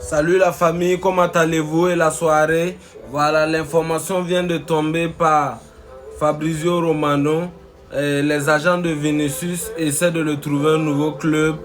Salut la famille, comment allez-vous et la soirée? Voilà, l'information vient de tomber par Fabrizio Romano. Les agents de Vinicius essaient de le trouver un nouveau club,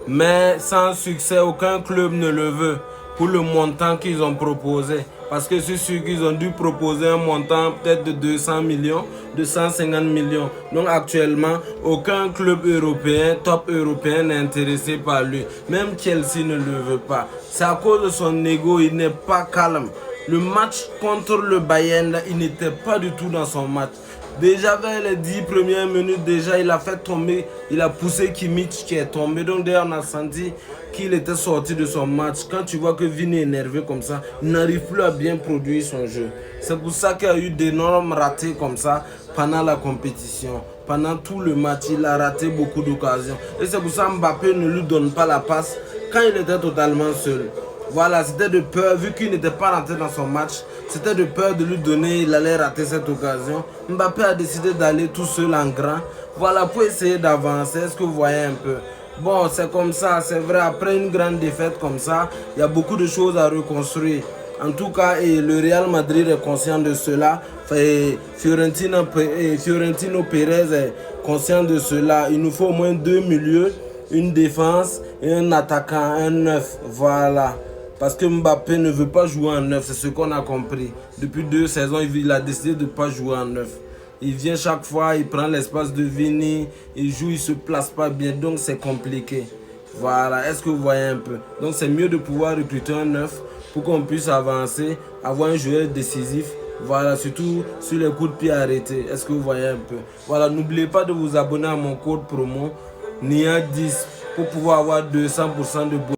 mais sans succès, aucun club ne le veut pour le montant qu'ils ont proposé. Parce que c'est sûr qu'ils ont dû proposer un montant peut-être de 200 millions, 250 millions. Donc actuellement, aucun club européen, top européen n'est intéressé par lui. Même Chelsea ne le veut pas. C'est à cause de son ego, il n'est pas calme. Le match contre le Bayern, il n'était pas du tout dans son match. Déjà vers les 10 premières minutes, déjà il a fait tomber, il a poussé Kimmich qui est tombé. Donc d'ailleurs on a senti qu'il était sorti de son match. Quand tu vois que Vini est énervé comme ça, il n'arrive plus à bien produire son jeu. C'est pour ça qu'il y a eu d'énormes ratés comme ça pendant la compétition. Pendant tout le match, il a raté beaucoup d'occasions. Et c'est pour ça que Mbappé ne lui donne pas la passe quand il était totalement seul. Voilà, c'était de peur, vu qu'il n'était pas rentré dans son match, c'était de peur de lui donner, il allait rater cette occasion. Mbappé a décidé d'aller tout seul en grand, voilà, pour essayer d'avancer. Est-ce que vous voyez un peu? Bon, c'est comme ça, c'est vrai, après une grande défaite comme ça, il y a beaucoup de choses à reconstruire. En tout cas, et le Real Madrid est conscient de cela. Fiorentino Pérez est conscient de cela. Il nous faut au moins deux milieux, une défense et un attaquant, un neuf. Voilà. Parce que Mbappé ne veut pas jouer en neuf, c'est ce qu'on a compris. Depuis 2 saisons, il a décidé de ne pas jouer en neuf. Il vient chaque fois, il prend l'espace de Vini, il joue, il ne se place pas bien, donc c'est compliqué. Voilà, est-ce que vous voyez un peu? Donc c'est mieux de pouvoir recruter un neuf pour qu'on puisse avancer, avoir un joueur décisif. Voilà, surtout sur les coups de pied arrêtés. Est-ce que vous voyez un peu? Voilà, n'oubliez pas de vous abonner à mon code promo NIA10 pour pouvoir avoir 200% de bonus.